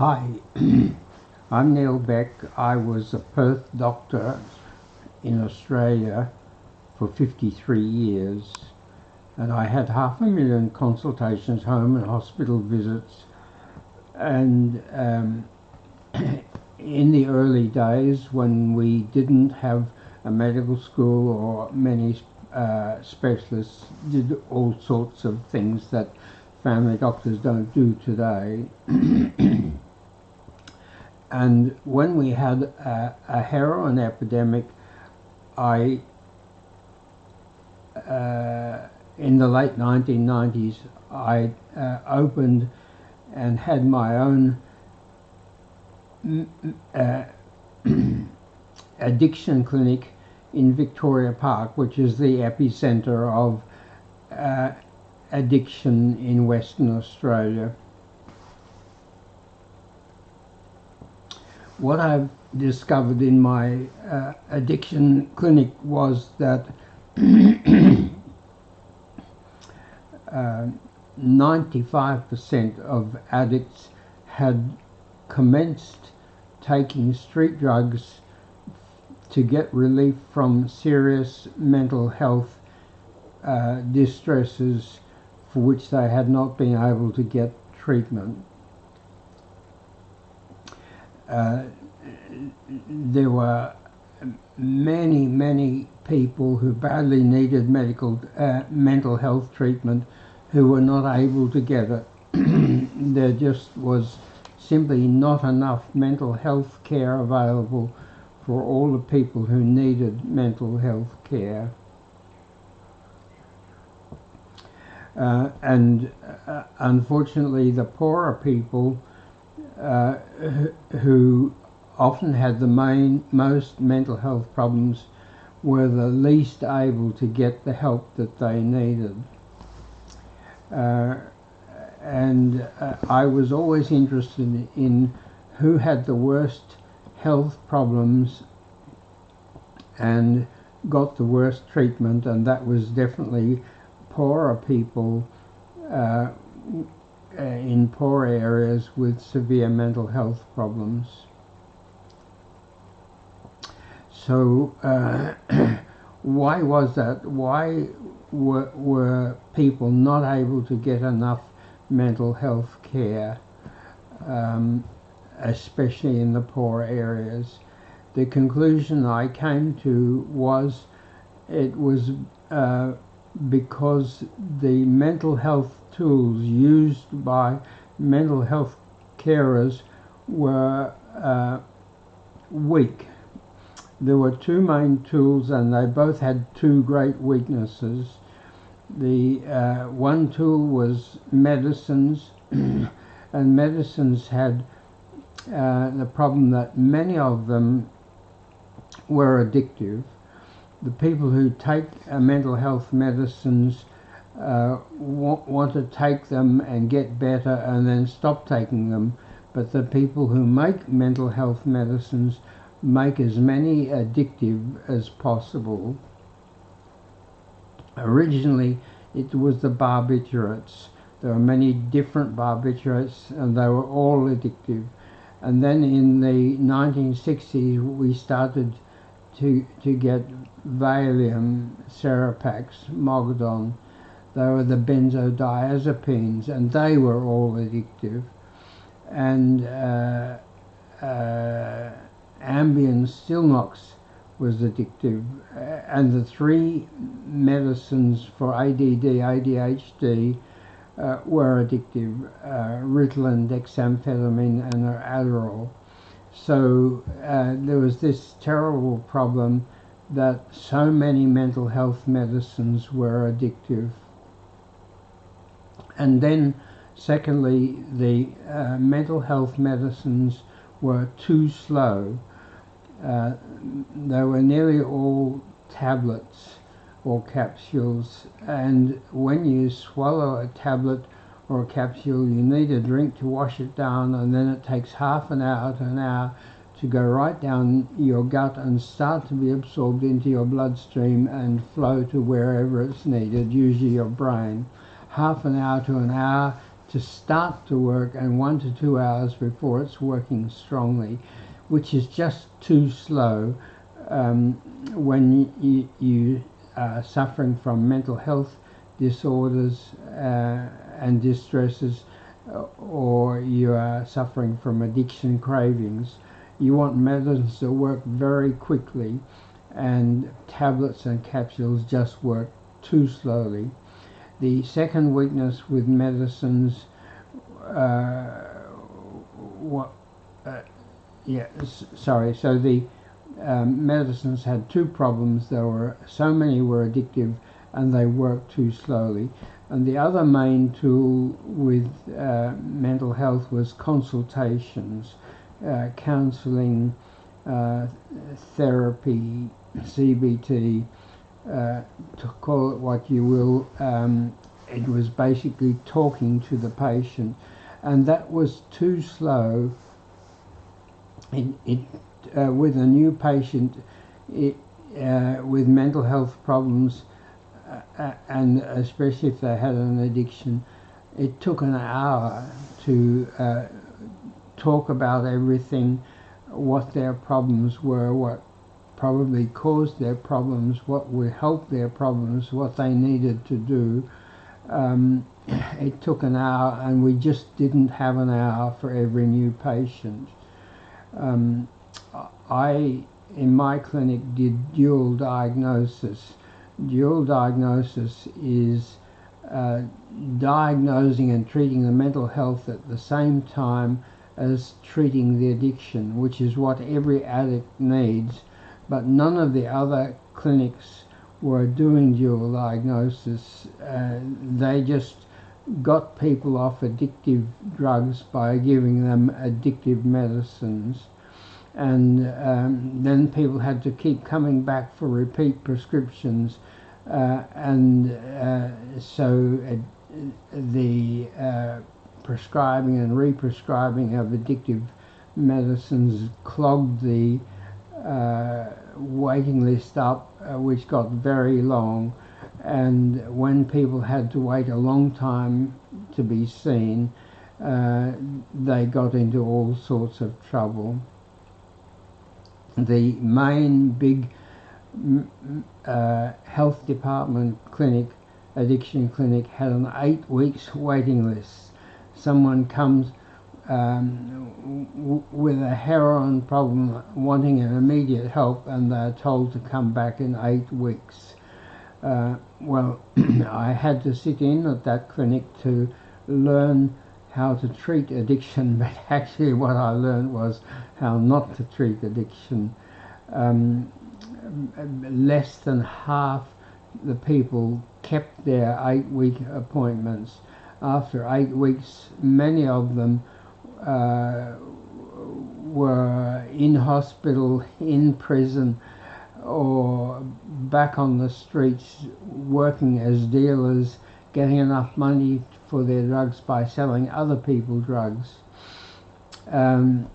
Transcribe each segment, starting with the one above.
Hi, I'm Neil Beck. I was a Perth doctor in Australia for 53 years, and I had 500,000 consultations, home and hospital visits, and in the early days when we didn't have a medical school or many specialists did all sorts of things that family doctors don't do today. And when we had a heroin epidemic, in the late 1990s, I opened and had my own addiction clinic in Victoria Park, which is the epicenter of addiction in Western Australia. What I've discovered in my addiction clinic was that 95% of addicts had commenced taking street drugs to get relief from serious mental health distresses for which they had not been able to get treatment. There were many people who badly needed mental health treatment who were not able to get it. There just was simply not enough mental health care available for all the people who needed mental health care. Unfortunately, the poorer people who often had the most mental health problems were the least able to get the help that they needed. I was always interested in who had the worst health problems and got the worst treatment, and that was definitely poorer people in poor areas with severe mental health problems. So why was that? Why were people not able to get enough mental health care, especially in the poor areas? The conclusion I came to was it was because the mental health tools used by mental health carers were weak. There were two main tools, and they both had two great weaknesses. The one tool was medicines, and medicines had the problem that many of them were addictive. The people who take mental health medicines want to take them and get better and then stop taking them, but the people who make mental health medicines make as many addictive as possible. Originally it was the barbiturates. There were many different barbiturates and they were all addictive. And then in the 1960s we started to get Valium, Seropax, Mogadon. They were the benzodiazepines, and they were all addictive. And Ambien Stilnox was addictive. And the three medicines for ADD, ADHD were addictive: Ritalin, dexamphetamine, and Adderall. So there was this terrible problem that so many mental health medicines were addictive. And then secondly, the mental health medicines were too slow. They were nearly all tablets or capsules, and when you swallow a tablet or a capsule you need a drink to wash it down, and then it takes half an hour to an hour to go right down your gut and start to be absorbed into your bloodstream and flow to wherever it's needed, usually your brain. Half an hour to an hour to start to work and 1 to 2 hours before it's working strongly, which is just too slow when you are suffering from mental health disorders and distresses, or you are suffering from addiction cravings. You want medicines to work very quickly, and tablets and capsules just work too slowly. The second weakness with medicines, so the medicines had two problems. So many were addictive and they worked too slowly. And the other main tool with mental health was consultations, counselling, therapy, CBT, to call it what you will. It was basically talking to the patient, and that was too slow. With a new patient with mental health problems, and especially if they had an addiction, it took an hour to talk about everything, what their problems were, what probably caused their problems, what would help their problems, what they needed to do. It took an hour, and we just didn't have an hour for every new patient. I, in my clinic, did dual diagnosis. Dual diagnosis is diagnosing and treating the mental health at the same time as treating the addiction, which is what every addict needs, but none of the other clinics were doing dual diagnosis. They just got people off addictive drugs by giving them addictive medicines, and then people had to keep coming back for repeat prescriptions, so the prescribing and re-prescribing of addictive medicines clogged the waiting list up, which got very long, and when people had to wait a long time to be seen, they got into all sorts of trouble. The main big health department clinic, addiction clinic, had an 8 weeks waiting list. Someone comes with a heroin problem wanting an immediate help, and they're told to come back in 8 weeks. I had to sit in at that clinic to learn how to treat addiction, but actually what I learned was how not to treat addiction. Less than half the people kept their 8-week appointments. After 8 weeks, many of them were in hospital, in prison, or back on the streets working as dealers, getting enough money for their drugs by selling other people drugs. And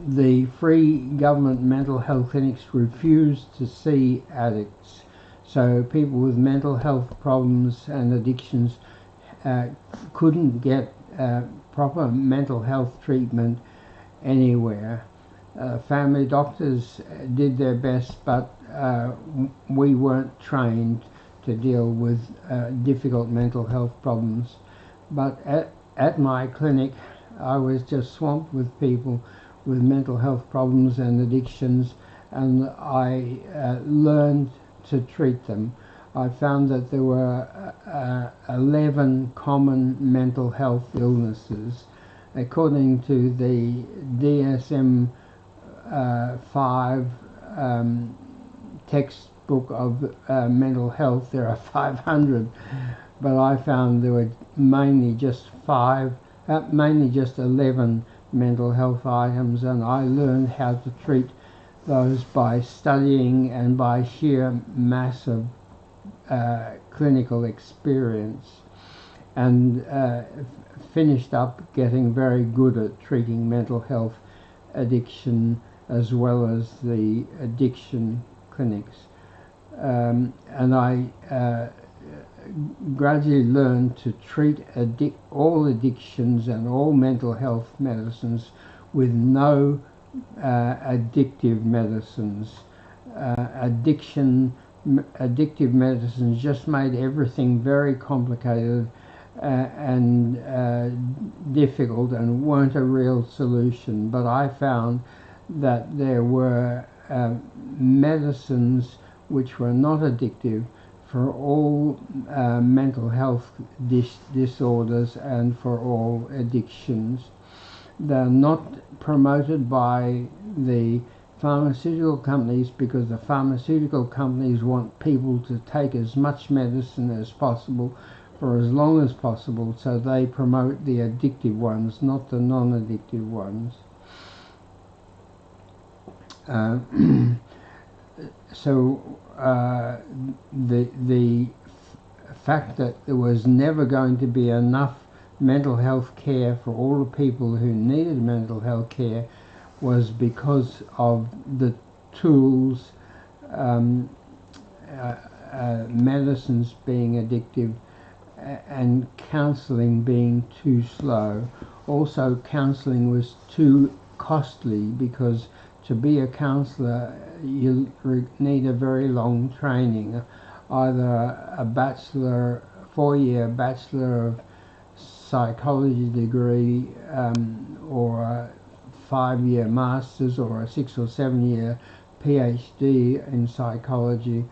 the free government mental health clinics refused to see addicts. So people with mental health problems and addictions couldn't get proper mental health treatment anywhere. Family doctors did their best, but we weren't trained to deal with difficult mental health problems. But at my clinic, I was just swamped with people with mental health problems and addictions, and I learned to treat them. I found that there were 11 common mental health illnesses. According to the DSM-5 textbook of mental health, there are 500, but I found there were mainly just 11 mental health items, and I learned how to treat those by studying and by sheer mass of clinical experience, and finished up getting very good at treating mental health addiction as well as the addiction clinics. And I gradually learned to treat all addictions and all mental health medicines with no addictive medicines. Addictive medicines just made everything very complicated and difficult and weren't a real solution. But I found that there were medicines which were not addictive for all mental health disorders and for all addictions. They're not promoted by the pharmaceutical companies because the pharmaceutical companies want people to take as much medicine as possible for as long as possible, so they promote the addictive ones, not the non-addictive ones. The fact that there was never going to be enough mental health care for all the people who needed mental health care was because of the tools, medicines being addictive, and counselling being too slow. Also, counselling was too costly because to be a counsellor you need a very long training, either a bachelor, 4-year bachelor of psychology degree, or a 5-year master's, or a 6 or 7-year PhD in psychology,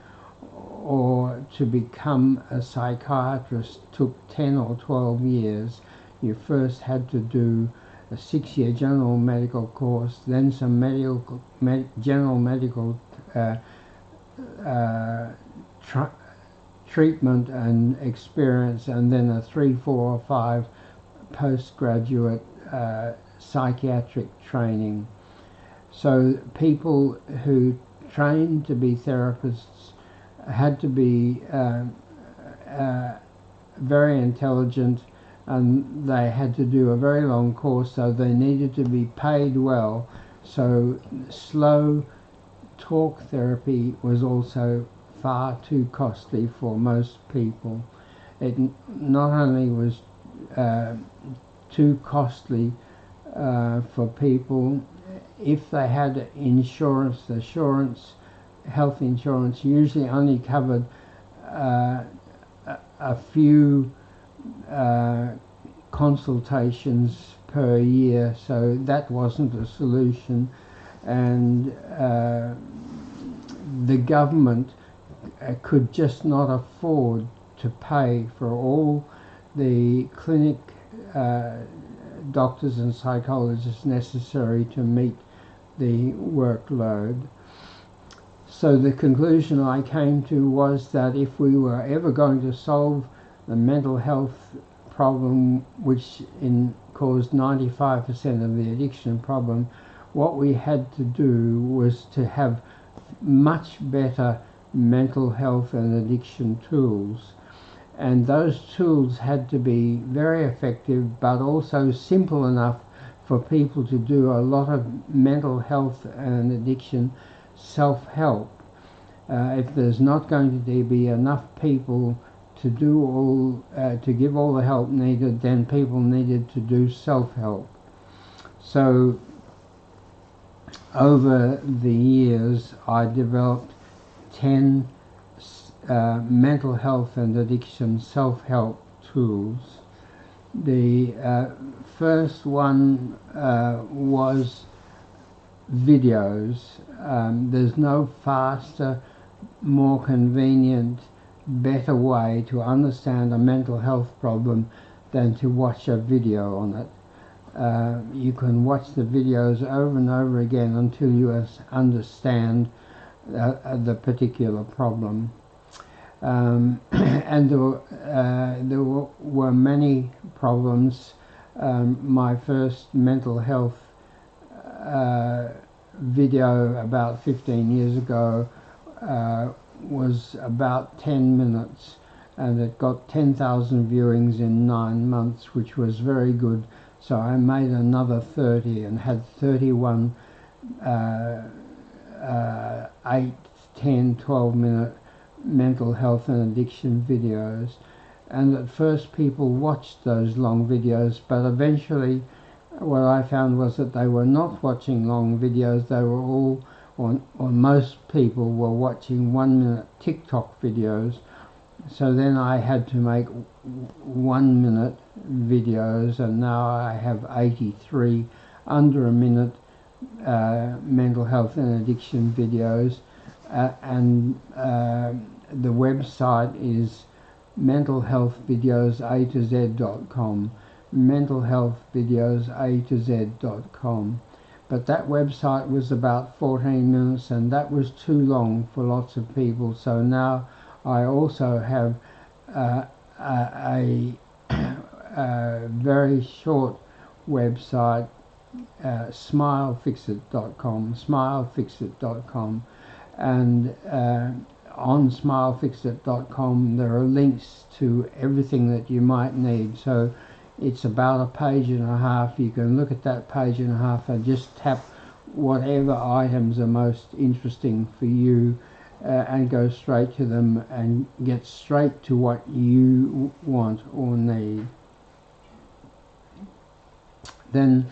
or to become a psychiatrist took 10 or 12 years. You first had to do a 6-year general medical course, then some general medical treatment and experience, and then a 3, 4 or 5 postgraduate psychiatric training. So people who trained to be therapists had to be very intelligent, and they had to do a very long course, so they needed to be paid well. So slow talk therapy was also far too costly for most people. It not only was too costly for people, if they had insurance, health insurance usually only covered a few consultations per year, so that wasn't a solution. And the government could just not afford to pay for all the clinic doctors and psychologists necessary to meet the workload. So the conclusion I came to was that if we were ever going to solve the mental health problem, which caused 95% of the addiction problem, what we had to do was to have much better mental health and addiction tools. And those tools had to be very effective, but also simple enough for people to do a lot of mental health and addiction self-help. If there's not going to be enough people to do to give all the help needed, then people needed to do self-help. So over the years I developed 10 mental health and addiction self-help tools. The first one was videos. There's no faster, more convenient, better way to understand a mental health problem than to watch a video on it. You can watch the videos over and over again until you understand the particular problem. And there were many problems. My first mental health video about 15 years ago was about 10 minutes, and it got 10,000 viewings in 9 months, which was very good. So I made another 30 and had 31 8, 10, 12 minute mental health and addiction videos. And at first people watched those long videos, but eventually what I found was that they were not watching long videos. They were all, or most people were watching 1 minute TikTok videos. So then I had to make 1 minute videos, and now I have 83 under a minute mental health and addiction videos, and the website is mentalhealthvideosa2z.com, mentalhealthvideosa2z.com. But that website was about 14 minutes, and that was too long for lots of people. So now I also have a very short website, smilefixit.com, and on smilefixit.com there are links to everything that you might need. So it's about a page and a half. You can look at that page and a half and just tap whatever items are most interesting for you, and go straight to them and get straight to what you want or need. Then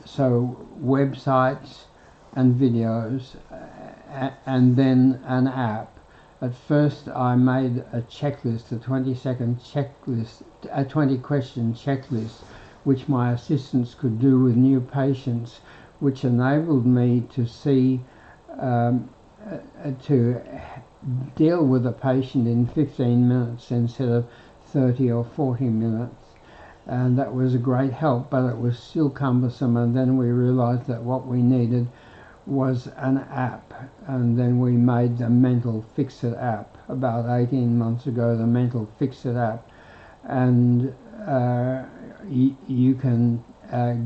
so websites and videos, and then an app. At first I made a checklist, a 20-second checklist, a 20-question checklist, which my assistants could do with new patients, which enabled me to see, to deal with a patient in 15 minutes instead of 30 or 40 minutes. And that was a great help, but it was still cumbersome. And then we realized that what we needed was an app, and then we made the Mental Fix-It app about 18 months ago, the Mental Fix-It app. And you can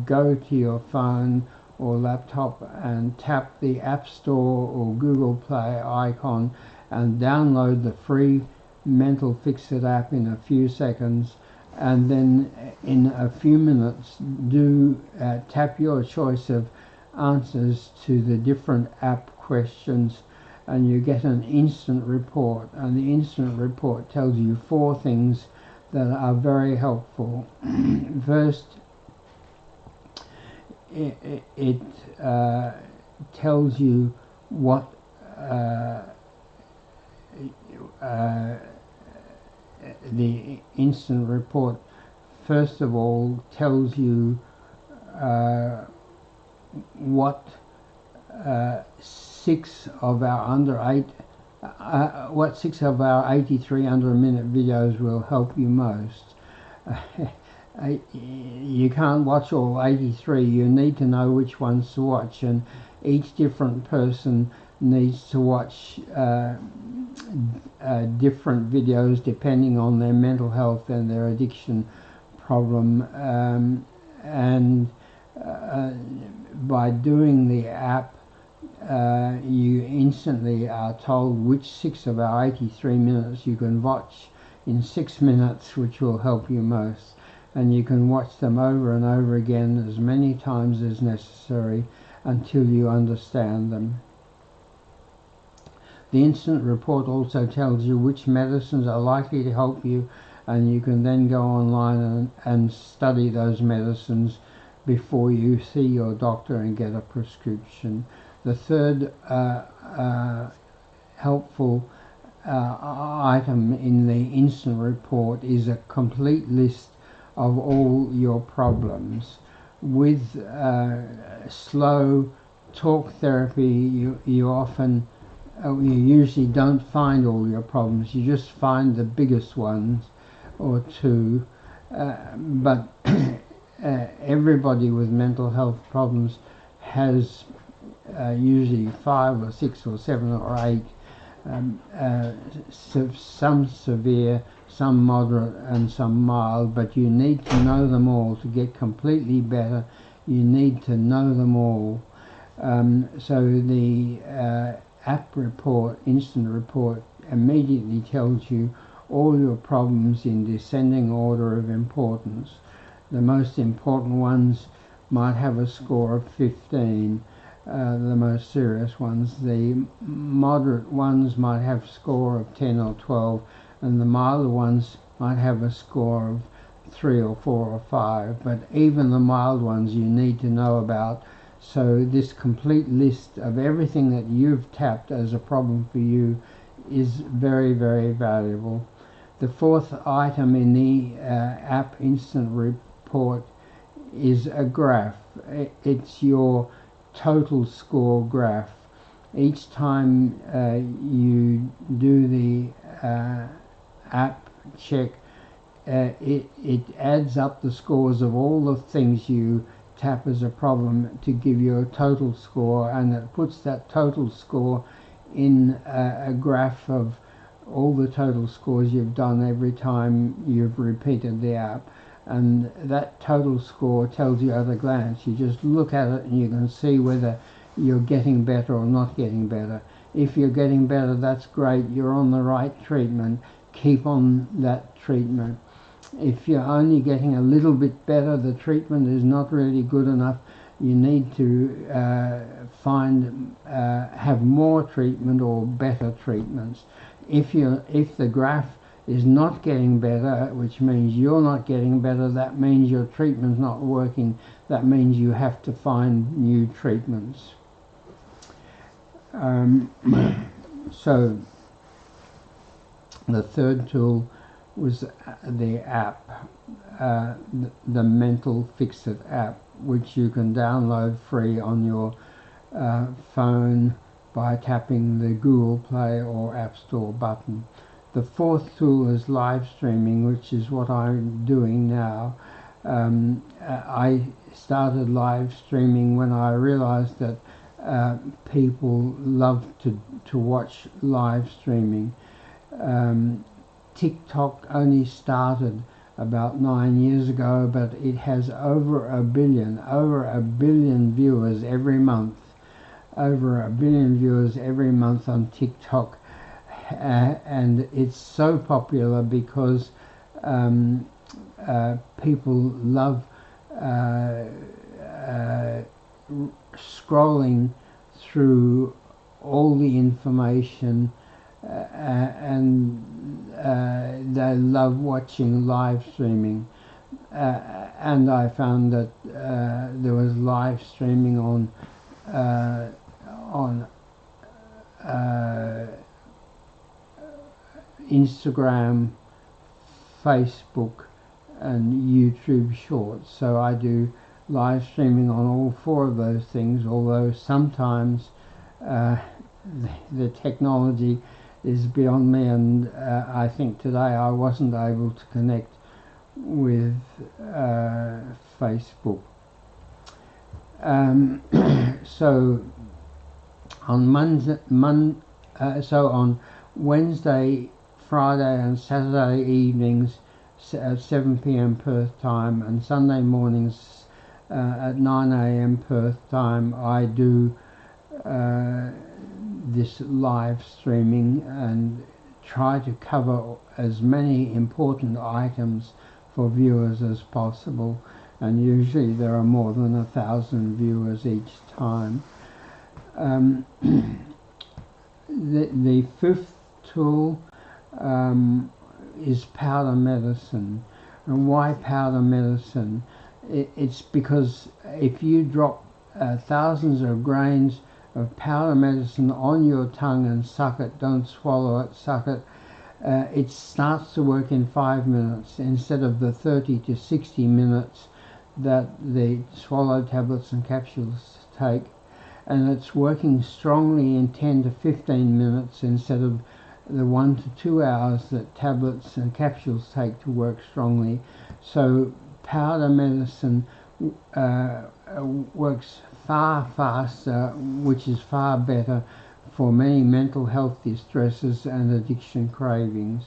go to your phone or laptop and tap the App Store or Google Play icon and download the free Mental Fix-It app in a few seconds, and then in a few minutes tap your choice of answers to the different app questions, and you get an instant report. And the instant report tells you 4 things that are very helpful. First, it tells you what the instant report first of all tells you what 6 of our 83 under a minute videos will help you most. You can't watch all 83. You need to know which ones to watch, and each different person needs to watch different videos depending on their mental health and their addiction problem, and by doing the app you instantly are told which 6 of our 83 minutes you can watch in 6 minutes, which will help you most, and you can watch them over and over again as many times as necessary until you understand them. The instant report also tells you which medicines are likely to help you, and you can then go online and study those medicines before you see your doctor and get a prescription. The third helpful item in the instant report is a complete list of all your problems. With slow talk therapy, you usually don't find all your problems. You just find the biggest ones or 2, but everybody with mental health problems has usually 5 or 6 or 7 or 8, some severe, some moderate and some mild, but you need to know them all to get completely better. You need to know them all. So the app report, instant report, immediately tells you all your problems in descending order of importance. The most important ones might have a score of 15. the most serious ones. The moderate ones might have a score of 10 or 12, and the milder ones might have a score of 3 or 4 or 5. But even the mild ones you need to know about. So this complete list of everything that you've tapped as a problem for you is very, very valuable. The fourth item in the app Instant Report is a graph. It's your total score graph. Each time you do the app check, it adds up the scores of all the things you tap as a problem to give you a total score, and it puts that total score in a graph of all the total scores you've done every time you've repeated the app. And that total score tells you at a glance. You just look at it and you can see whether you're getting better or not getting better. If you're getting better, that's great. You're on the right treatment. Keep on that treatment. If you're only getting a little bit better, the treatment is not really good enough. You need to have more treatment or better treatments. If the graph is not getting better, which means you're not getting better, that means your treatment's not working. That means you have to find new treatments. So the third tool was the app, the Mental Fix-It app, which you can download free on your phone by tapping the Google Play or App Store button. The fourth tool is live streaming, which is what I'm doing now. I started live streaming when I realized that people love to watch live streaming. TikTok only started about 9 years ago, but it has over a billion viewers every month. Over a billion viewers every month on TikTok. And it's so popular because people love scrolling through all the information, and they love watching live streaming. And I found that there was live streaming on Instagram, Facebook, and YouTube Shorts. So I do live streaming on all four of those things, although sometimes the technology is beyond me, and I think today I wasn't able to connect with Facebook. So on Wednesday, Friday and Saturday evenings at 7 p.m. Perth time, and Sunday mornings at 9 a.m. Perth time, I do this live streaming and try to cover as many important items for viewers as possible, and usually there are more than 1,000 viewers each time. The fifth tool is powder medicine. And why powder medicine? It's because if you drop thousands of grains of powder medicine on your tongue and suck it, don't swallow it, suck it, it starts to work in 5 minutes instead of the 30 to 60 minutes that the swallow tablets and capsules take. And it's working strongly in 10 to 15 minutes instead of the 1 to 2 hours that tablets and capsules take to work strongly. So powder medicine works far faster, which is far better for many mental health distresses and addiction cravings.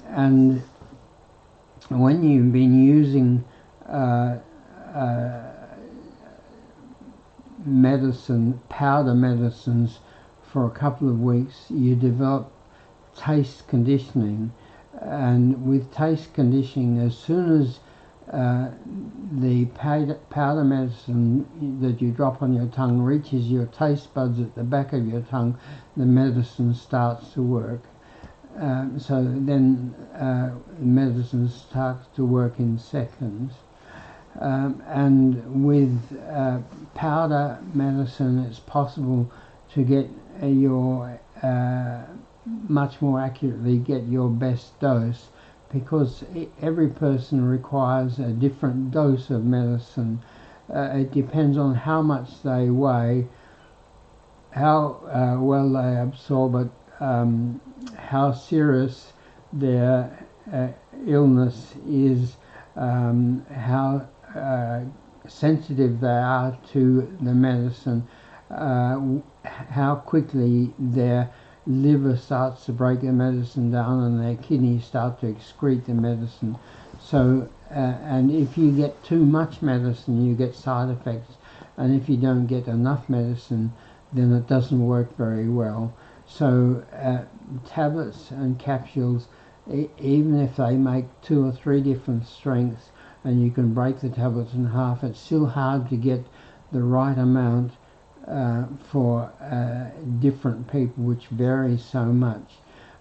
And when you've been using powder medicines for a couple of weeks, you develop taste conditioning. And with taste conditioning, as soon as the powder medicine that you drop on your tongue reaches your taste buds at the back of your tongue, the medicine starts to work. So then medicine starts to work in seconds. And with powder medicine, it's possible to get your much more accurately get your best dose, because every person requires a different dose of medicine. It depends on how much they weigh, how well they absorb it, how serious their illness is, how sensitive they are to the medicine, how quickly their liver starts to break the medicine down and their kidneys start to excrete the medicine. So and if you get too much medicine, you get side effects, and if you don't get enough medicine, then it doesn't work very well. So tablets and capsules, even if they make 2 or 3 different strengths and you can break the tablets in half, it's still hard to get the right amount for different people, which varies so much.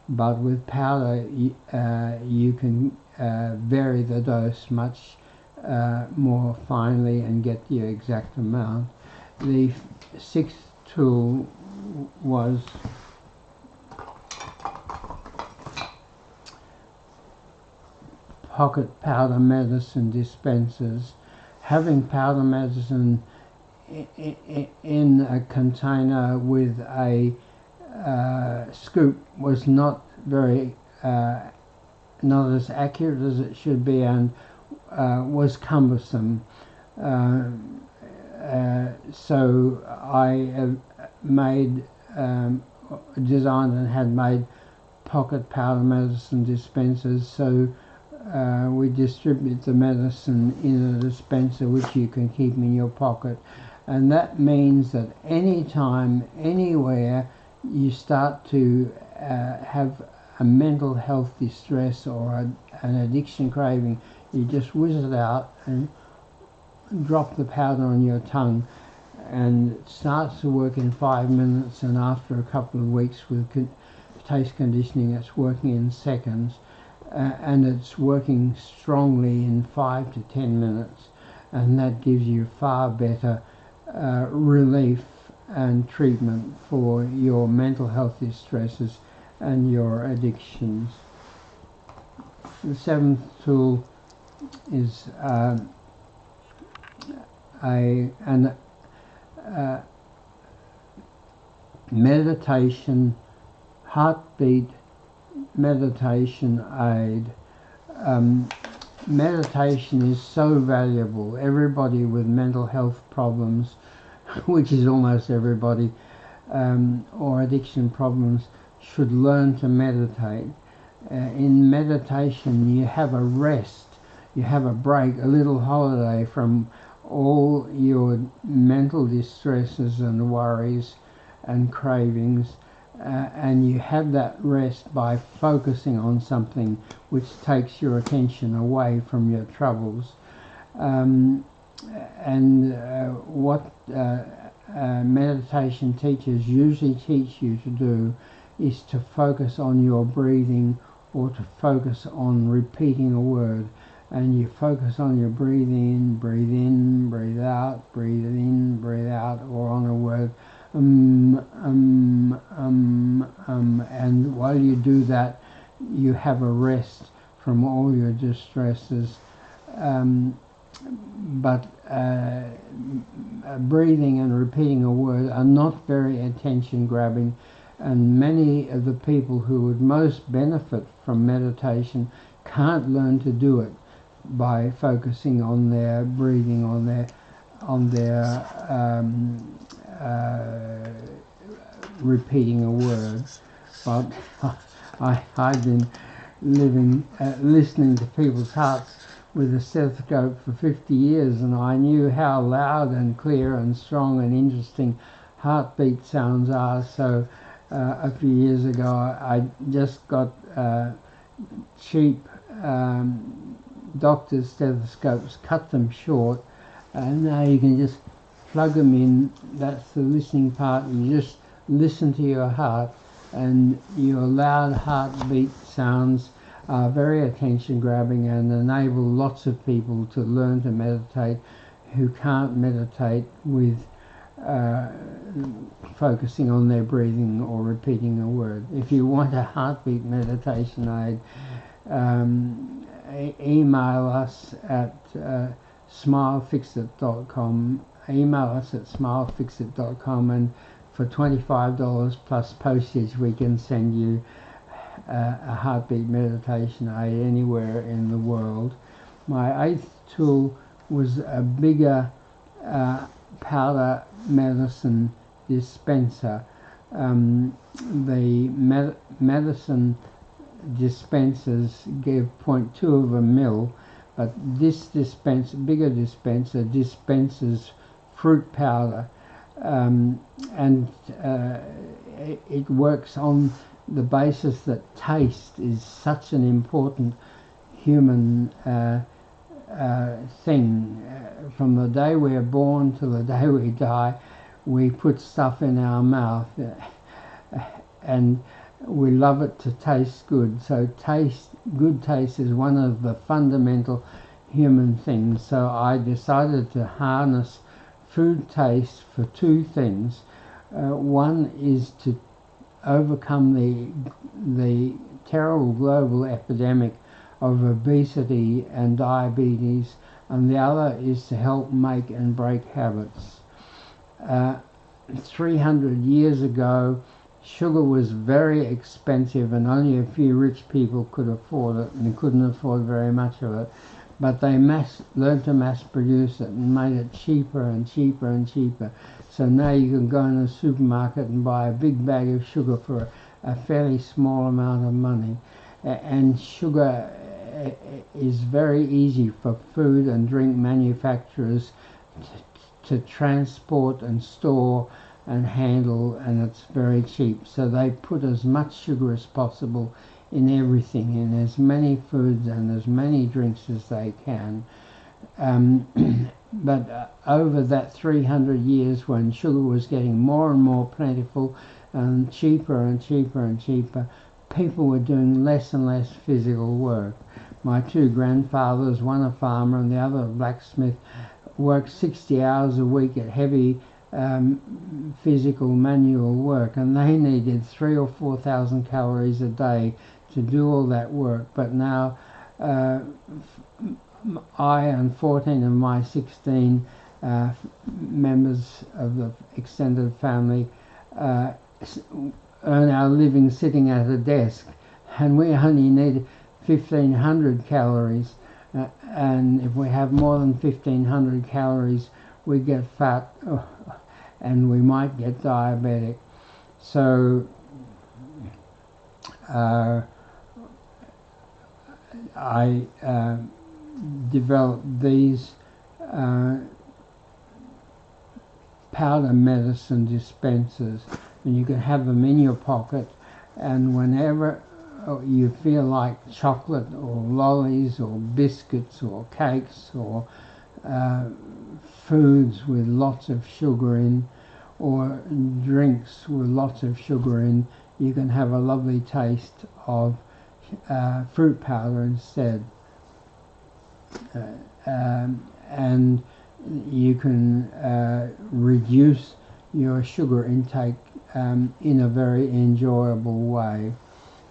But with powder, you can vary the dose much more finely and get the exact amount. The 6th tool was pocket powder medicine dispensers. Having powder medicine in a container with a scoop was not very not as accurate as it should be, and was cumbersome. So I designed and had made pocket powder medicine dispensers. So we distribute the medicine in a dispenser which you can keep in your pocket, and that means that anytime, anywhere you start to have a mental health distress or an addiction craving, you just whiz it out and drop the powder on your tongue, and it starts to work in 5 minutes, and after a couple of weeks with taste conditioning, it's working in seconds. And it's working strongly in 5 to 10 minutes, and that gives you far better relief and treatment for your mental health distresses and your addictions. The 7th tool is meditation, heartbeat meditation aid. Meditation is so valuable. Everybody with mental health problems, which is almost everybody, or addiction problems, should learn to meditate. In meditation, you have a rest, you have a break, a little holiday from all your mental distresses and worries and cravings. And you have that rest by focusing on something which takes your attention away from your troubles. What meditation teachers usually teach you to do is to focus on your breathing, or to focus on repeating a word. And you focus on your breathing, breathe out, breathe in, breathe out, or on a word. And while you do that, you have a rest from all your distresses. But breathing and repeating a word are not very attention grabbing, and many of the people who would most benefit from meditation can't learn to do it by focusing on their breathing, on their repeating a word. But I've been listening to people's hearts with a stethoscope for 50 years, and I knew how loud and clear and strong and interesting heartbeat sounds are. So a few years ago I just got cheap doctor's stethoscopes, cut them short, and now you can just plug them in. That's the listening part. You just listen to your heart, and your loud heartbeat sounds are very attention grabbing and enable lots of people to learn to meditate who can't meditate with focusing on their breathing or repeating a word. If you want a heartbeat meditation aid, email us at smilefixit.com. Email us at smilefixit.com, and for $25 plus postage we can send you a heartbeat meditation aid anywhere in the world. My eighth tool was a bigger powder medicine dispenser. The medicine dispensers give 0.2 of a mil, but this bigger dispenser dispenses fruit powder, and it works on the basis that taste is such an important human thing. From the day we are born to the day we die, we put stuff in our mouth, and we love it to taste good. So good taste is one of the fundamental human things. So I decided to harness food taste for two things. One is to overcome the terrible global epidemic of obesity and diabetes, and the other is to help make and break habits. 300 years ago, sugar was very expensive and only a few rich people could afford it, and couldn't afford very much of it. But they learned to mass produce it and made it cheaper and cheaper and cheaper. So now you can go in a supermarket and buy a big bag of sugar for a fairly small amount of money. And sugar is very easy for food and drink manufacturers to transport and store and handle, and it's very cheap. So they put as much sugar as possible in everything, in as many foods and as many drinks as they can. But over that 300 years, when sugar was getting more and more plentiful and cheaper and cheaper and cheaper, people were doing less and less physical work. My two grandfathers, one a farmer and the other a blacksmith, worked 60 hours a week at heavy physical manual work, and they needed 3,000 or 4,000 calories a day to do all that work. But now I and 14 of my 16 members of the extended family earn our living sitting at a desk, and we only need 1,500 calories, and if we have more than 1,500 calories we get fat, and we might get diabetic. So I developed these powder medicine dispensers, and you can have them in your pocket, and whenever you feel like chocolate or lollies or biscuits or cakes or foods with lots of sugar in, or drinks with lots of sugar in, you can have a lovely taste of fruit powder instead. And you can reduce your sugar intake in a very enjoyable way,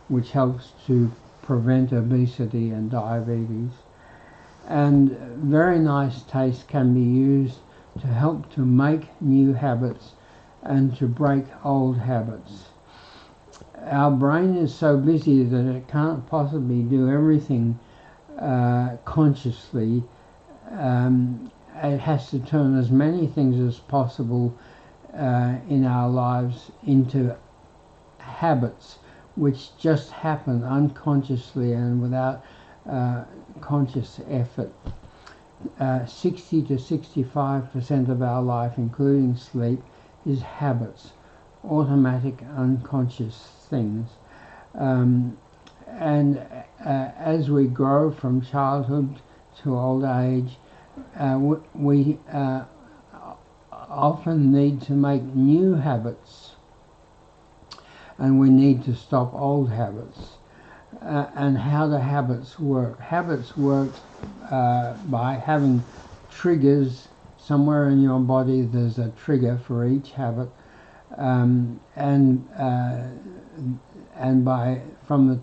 which helps to prevent obesity and diabetes. And very nice taste can be used to help to make new habits and to break old habits. Our brain is so busy that it can't possibly do everything consciously. It has to turn as many things as possible in our lives into habits which just happen unconsciously and without conscious effort. 60 to 65% of our life, including sleep, is habits, automatic unconscious things. And as we grow from childhood to old age, we often need to make new habits, and we need to stop old habits. And how do habits work? Habits work by having triggers. Somewhere in your body there's a trigger for each habit, and from the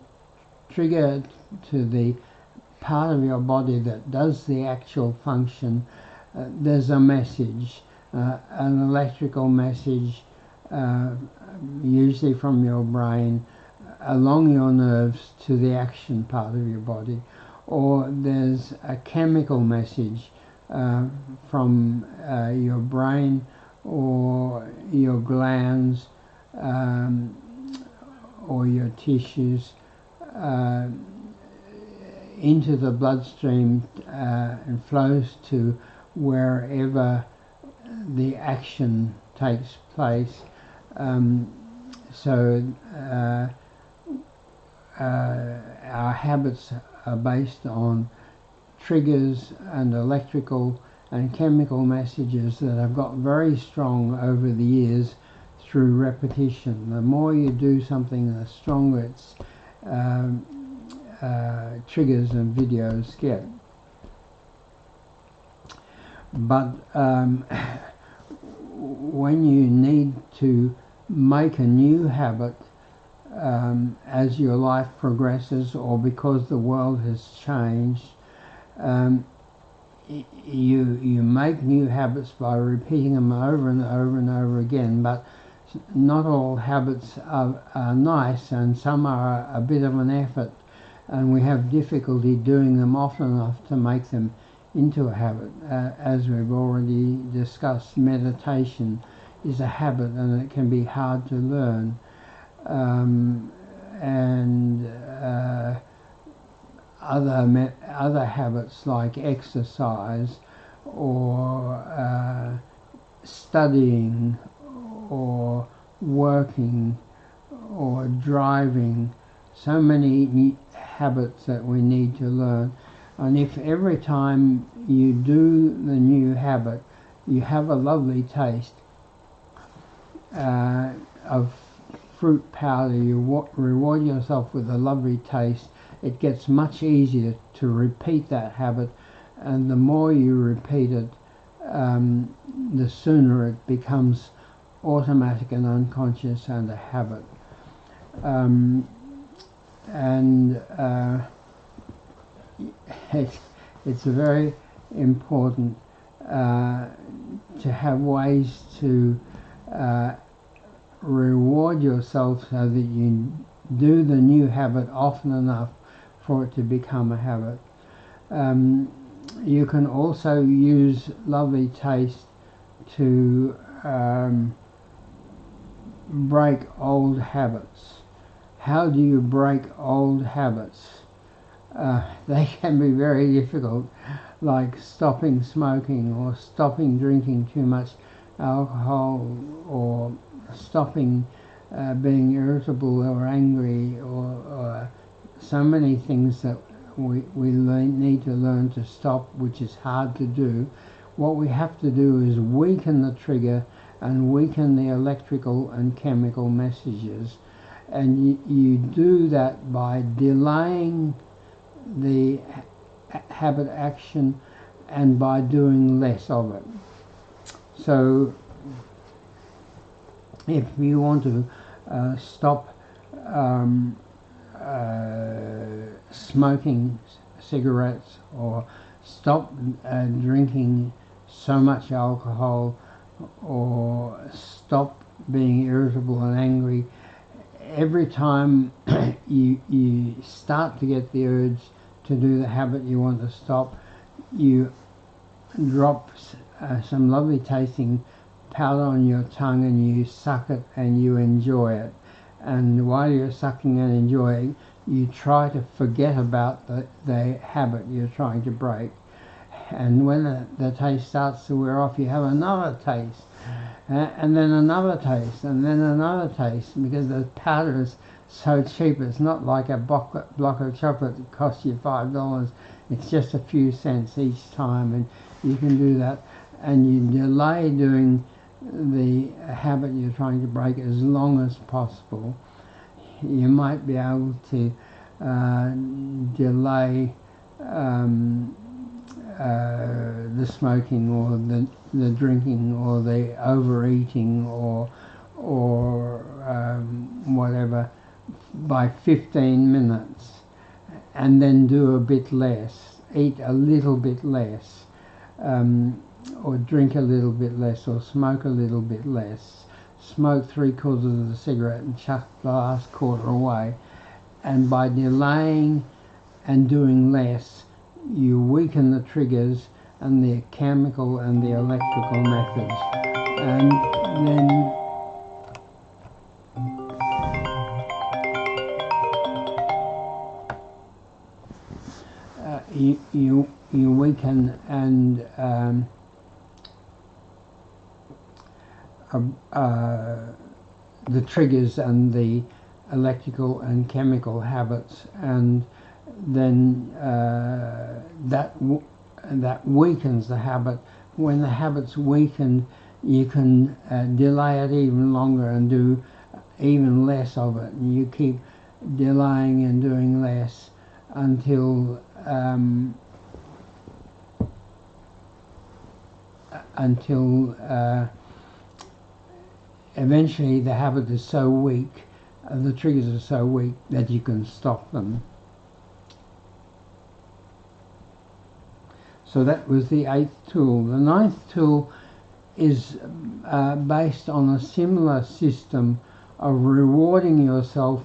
trigger to the part of your body that does the actual function, there's a message, an electrical message, usually from your brain, along your nerves to the action part of your body, or there's a chemical message from your brain or your glands or your tissues into the bloodstream and flows to wherever the action takes place. Our habits are based on triggers and electrical and chemical messages that have got very strong over the years through repetition. The more you do something, the stronger its triggers and videos get. But when you need to make a new habit as your life progresses, or because the world has changed, you make new habits by repeating them over and over and over again. But not all habits are nice, and some are a bit of an effort, and we have difficulty doing them often enough to make them into a habit. As we've already discussed, meditation is a habit, and it can be hard to learn. Other habits like exercise or studying or working or driving, so many habits that we need to learn. And if every time you do the new habit you have a lovely taste of fruit powder, you reward yourself with a lovely taste, it gets much easier to repeat that habit, and the more you repeat it, the sooner it becomes automatic and unconscious and a habit. It's very important to have ways to reward yourself so that you do the new habit often enough for it to become a habit. You can also use lovely taste to break old habits. How do you break old habits? They can be very difficult, like stopping smoking or stopping drinking too much alcohol, or stopping being irritable or angry, or so many things that we need to learn to stop, which is hard to do. What we have to do is weaken the trigger and weaken the electrical and chemical messages, and you do that by delaying the habit action and by doing less of it. So if you want to stop smoking cigarettes, or stop drinking so much alcohol, or stop being irritable and angry, every time you start to get the urge to do the habit you want to stop, you drop some lovely tasting powder on your tongue and you suck it and you enjoy it. And while you're sucking and enjoying, you try to forget about the habit you're trying to break. And when the taste starts to wear off, you have another taste, and then another taste, and then another taste, because the powder is so cheap. It's not like a block of chocolate that costs you $5. It's just a few cents each time, and you can do that. And you delay doing the habit you're trying to break as long as possible. You might be able to delay the smoking or the drinking or the overeating or whatever by 15 minutes, and then do a bit less, eat a little bit less, or drink a little bit less, or smoke a little bit less. Smoke 3/4 of the cigarette and chuck the last quarter away. And by delaying and doing less, you weaken the triggers and the chemical and the electrical methods. And then you weaken and the triggers and the electrical and chemical habits, and then that weakens the habit. When the habit's weakened, you can delay it even longer and do even less of it, and you keep delaying and doing less until eventually the habit is so weak, the triggers are so weak that you can stop them. So that was the 8th tool. The 9th tool is based on a similar system of rewarding yourself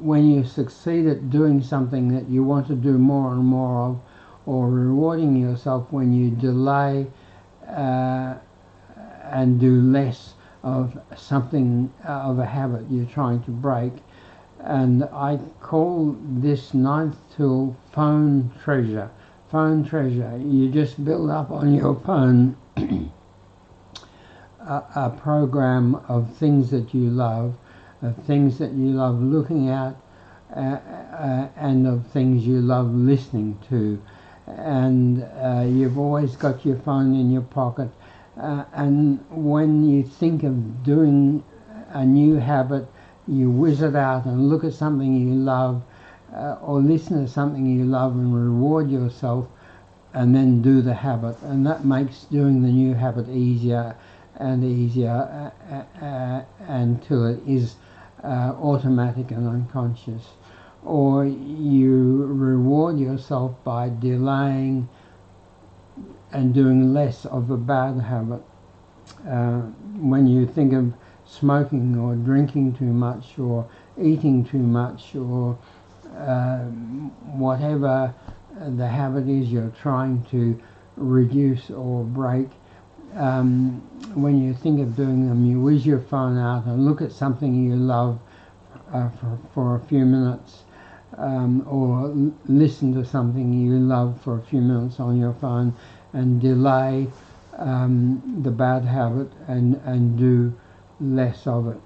when you succeed at doing something that you want to do more and more of, or rewarding yourself when you delay and do less of something, of a habit you're trying to break. And I call this 9th tool phone treasure. Phone treasure. You just build up on your phone a program of things that you love, looking at, and of things you love listening to. And you've always got your phone in your pocket. And when you think of doing a new habit, you whiz it out and look at something you love, or listen to something you love and reward yourself, and then do the habit. And that makes doing the new habit easier and easier until it is automatic and unconscious. Or you reward yourself by delaying and doing less of a bad habit. When you think of smoking or drinking too much or eating too much, or whatever the habit is you're trying to reduce or break, when you think of doing them, you whiz your phone out and look at something you love for a few minutes, or listen to something you love for a few minutes on your phone, and delay the bad habit and do less of it.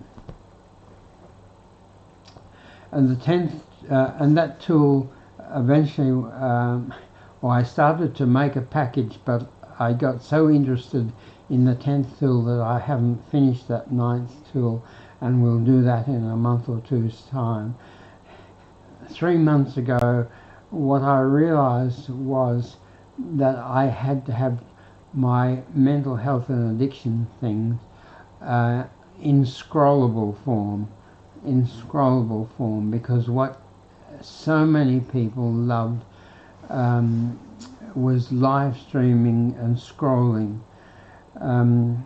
And the 10th, and that tool eventually, I started to make a package, but I got so interested in the 10th tool that I haven't finished that 9th tool, and we'll do that in a month or two's time. 3 months ago, what I realized was that I had to have my mental health and addiction things in scrollable form, because what so many people loved was live streaming and scrolling. And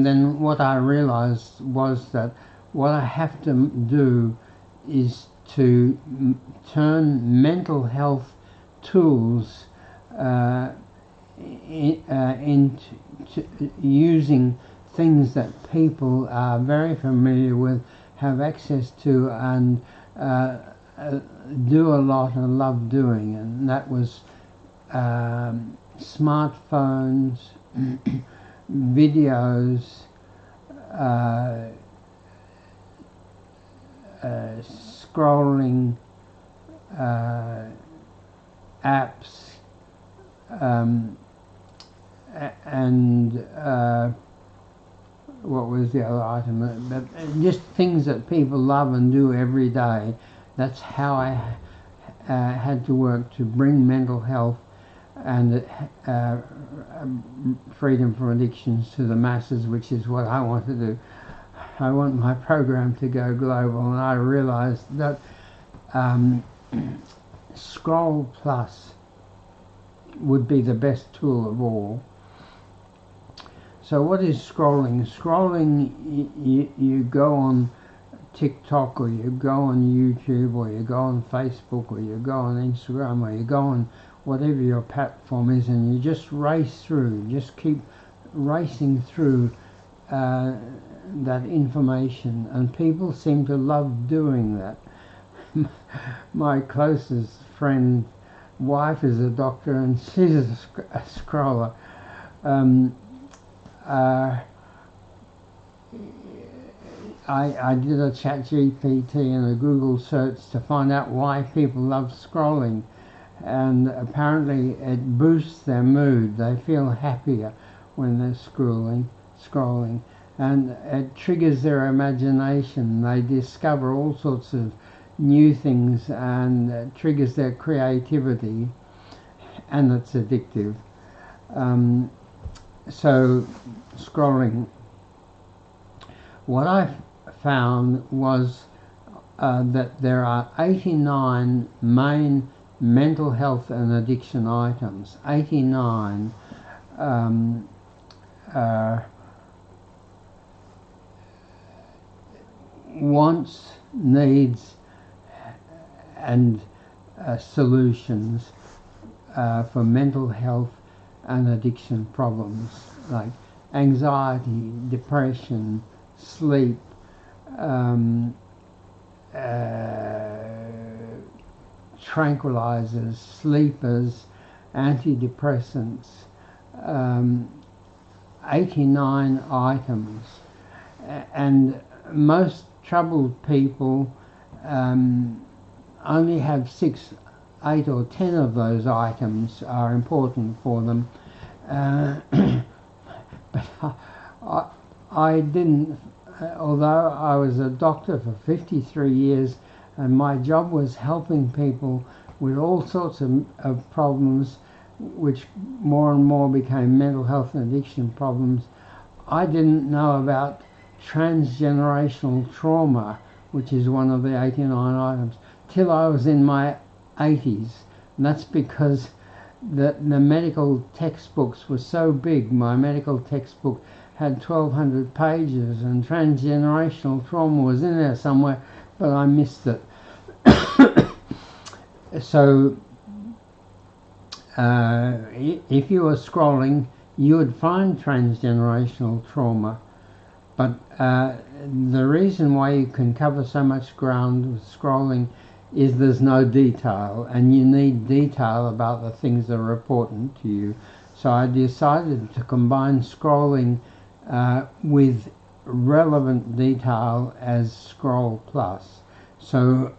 then what I realized was that what I have to do is to turn mental health tools into using things that people are very familiar with, have access to, and do a lot and love doing. And that was smartphones, videos, uh, scrolling apps, and what was the other item? But just things that people love and do every day. That's how I had to work to bring mental health and freedom from addictions to the masses, which is what I want to do. I want my program to go global, and I realized that Scroll Plus would be the best tool of all. So what is scrolling? Scrolling, you go on TikTok, or you go on YouTube, or you go on Facebook, or you go on Instagram, or you go on whatever your platform is, and you just race through, just keep racing through that information, and people seem to love doing that. My closest friend wife is a doctor, and she's a scroller. I did a ChatGPT and a Google search to find out why people love scrolling, and apparently it boosts their mood. They feel happier when they're scrolling, and it triggers their imagination. They discover all sorts of new things, and it triggers their creativity, and it's addictive. So scrolling. What I found was that there are 89 main mental health and addiction items. 89 wants, needs, and solutions for mental health and addiction problems, like anxiety, depression, sleep, tranquilizers, sleepers, antidepressants, 89 items. And most troubled people only have 6, 8 or 10 of those items are important for them. But I didn't, although I was a doctor for 53 years, and my job was helping people with all sorts of problems, which more and more became mental health and addiction problems. I didn't know about transgenerational trauma, which is one of the 89 items, till I was in my 80s. And that's because the medical textbooks were so big. My medical textbook had 1,200 pages, and transgenerational trauma was in there somewhere, but I missed it. So if you were scrolling, you would find transgenerational trauma. But the reason why you can cover so much ground with scrolling is there's no detail, and you need detail about the things that are important to you. So I decided to combine scrolling with relevant detail as Scroll Plus. So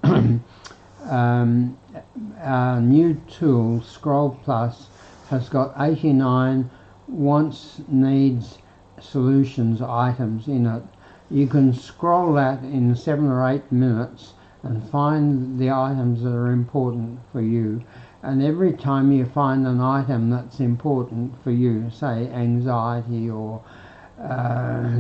our new tool, Scroll Plus, has got 89 wants, needs, solutions items in it. You can scroll that in 7 or 8 minutes and find the items that are important for you. And every time you find an item that's important for you, say anxiety or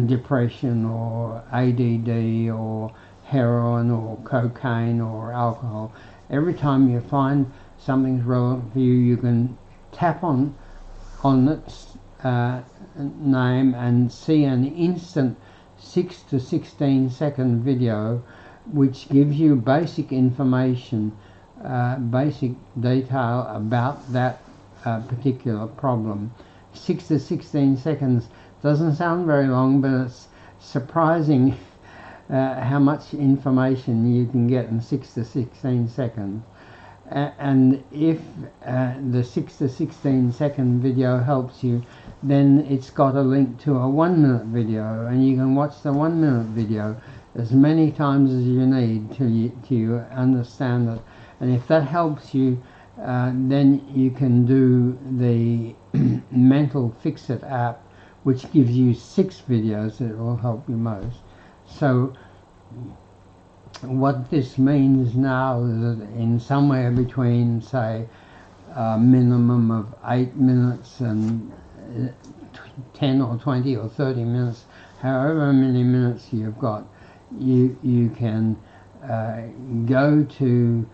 depression or ADD or heroin or cocaine or alcohol, every time you find something's relevant for you, you can tap on its name and see an instant 6 to 16 second video which gives you basic information, basic detail about that particular problem. 6 to 16 seconds doesn't sound very long, but it's surprising how much information you can get in 6 to 16 seconds. And if the 6 to 16 second video helps you, then it's got a link to a 1 minute video, and you can watch the 1 minute video as many times as you need till you understand it. And if that helps you, then you can do the Mental Fix-It app, which gives you 6 videos that will help you most. So what this means now is that in somewhere between, say, a minimum of 8 minutes and 10 or 20 or 30 minutes, however many minutes you've got, you can go to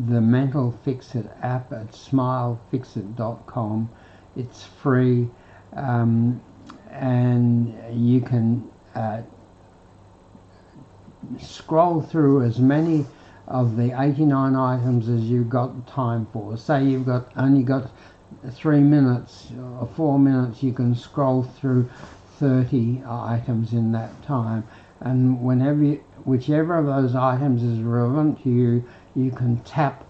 the Mental Fix-It app at smilefixit.com. It's free, and you can scroll through as many of the 89 items as you've got time for. Say you've only got 3 minutes or 4 minutes, you can scroll through 30 items in that time, and whichever of those items is relevant to you, you can tap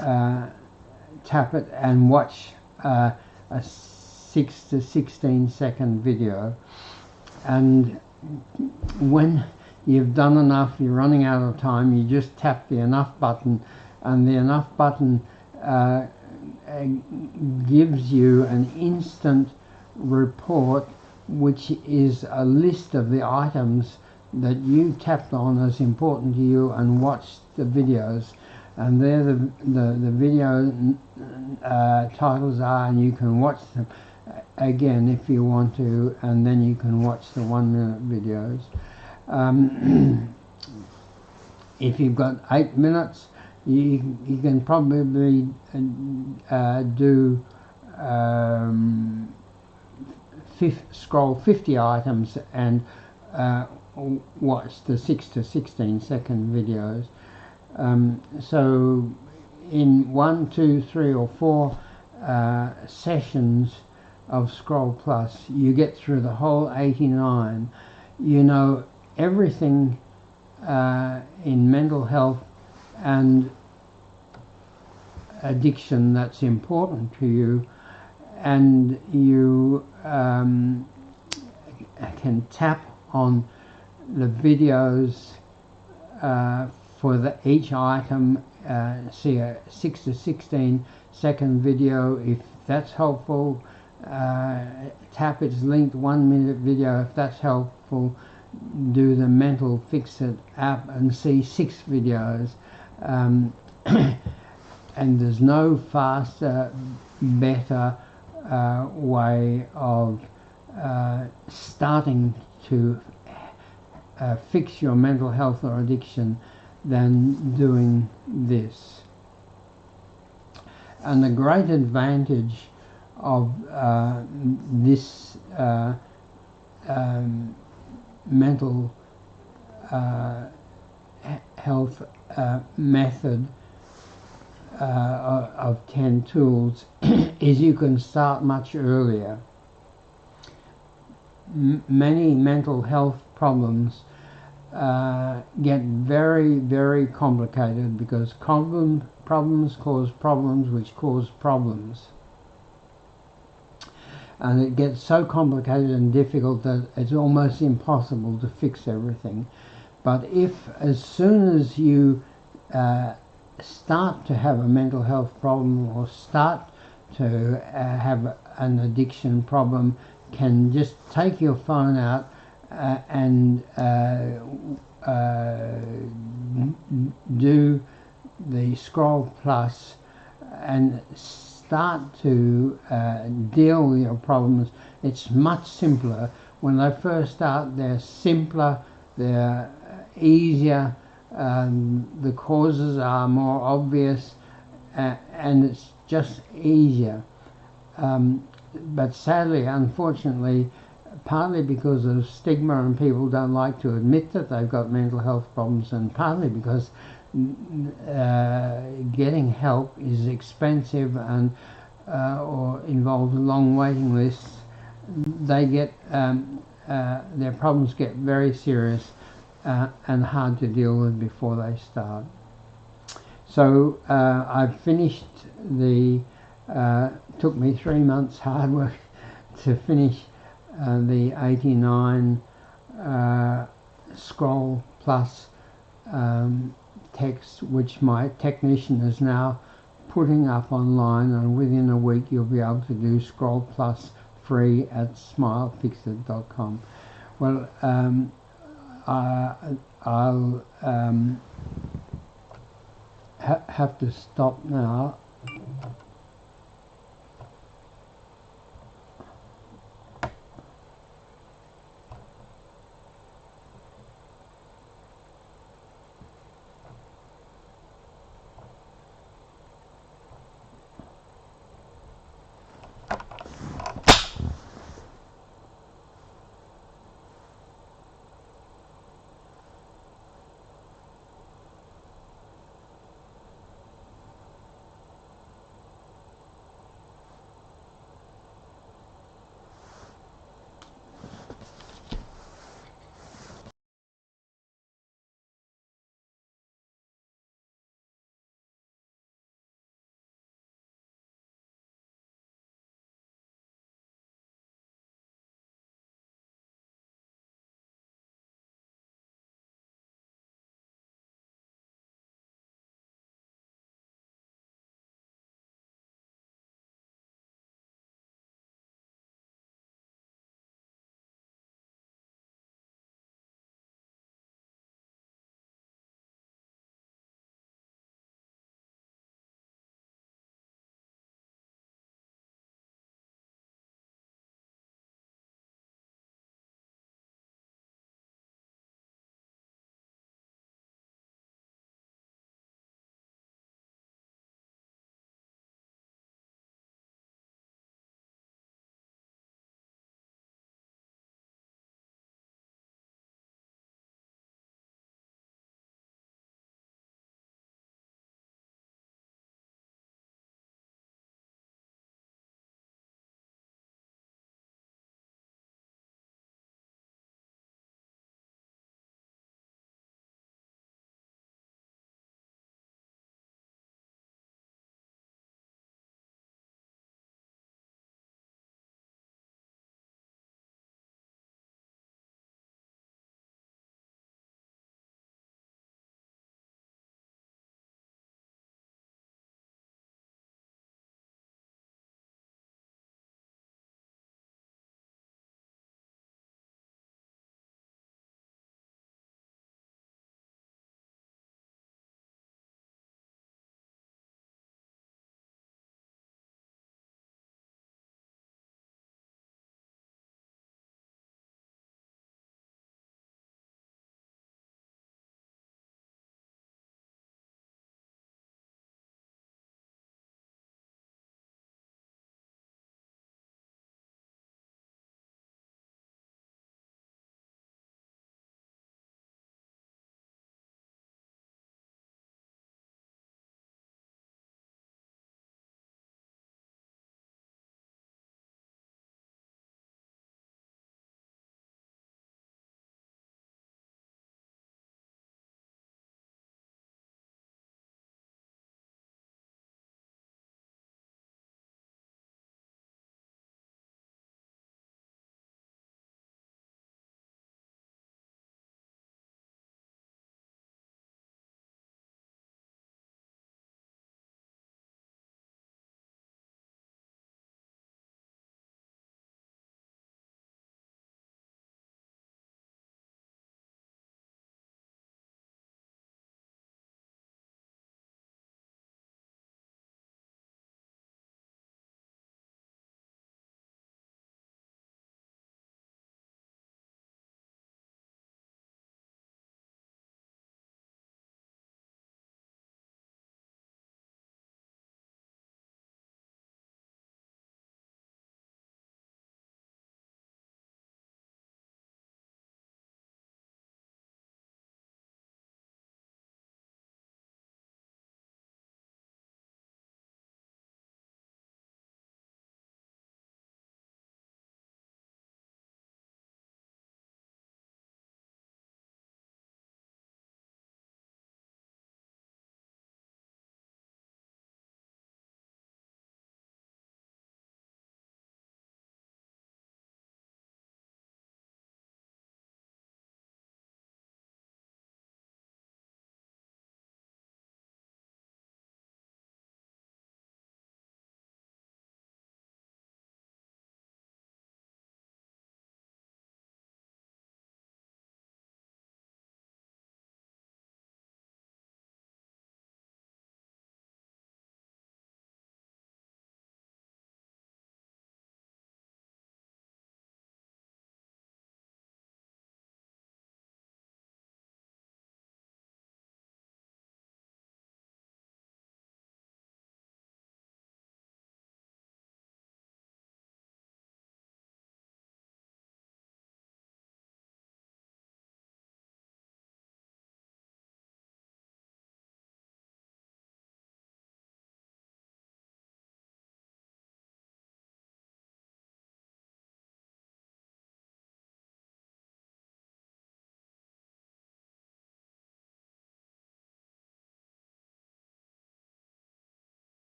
it and watch a 6 to 16 second video. And when you've done enough, you're running out of time, you just tap the enough button, and the enough button gives you an instant report, which is a list of the items that you tapped on as important to you and watched the videos, and there the video titles are, and you can watch them again if you want to, and then you can watch the 1 minute videos. If you've got 8 minutes, you can probably do scroll 50 items and watch the 6 to 16 second videos. So in 1, 2, 3 or 4 sessions of Scroll Plus, you get through the whole 89. You know everything in mental health and addiction that's important to you, and you can tap on the videos for each item, see a 6 to 16 second video if that's helpful, tap its linked 1 minute video if that's helpful, do the Mental Fix-It app and see 6 videos, and there's no faster, better way of starting to fix your mental health or addiction than doing this. And the great advantage of this mental health method of 10 tools is you can start much earlier. Many mental health problems get very, very complicated because problems cause problems which cause problems. And it gets so complicated and difficult that it's almost impossible to fix everything. But if as soon as you start to have a mental health problem or start to have an addiction problem, can just take your phone out and do the Scroll Plus and start to deal with your problems. It's much simpler. When they first start, they're simpler, they're easier, the causes are more obvious, and it's just easier. But sadly, unfortunately, partly because of stigma and people don't like to admit that they've got mental health problems, and partly because getting help is expensive and or involves long waiting lists, they get their problems get very serious and hard to deal with before they start. So I've finished the took me 3 months hard work to finish the 89 Scroll Plus text, which my technician is now putting up online, and within a week you'll be able to do Scroll Plus free at smilefixit.com. Well, I'll have to stop now.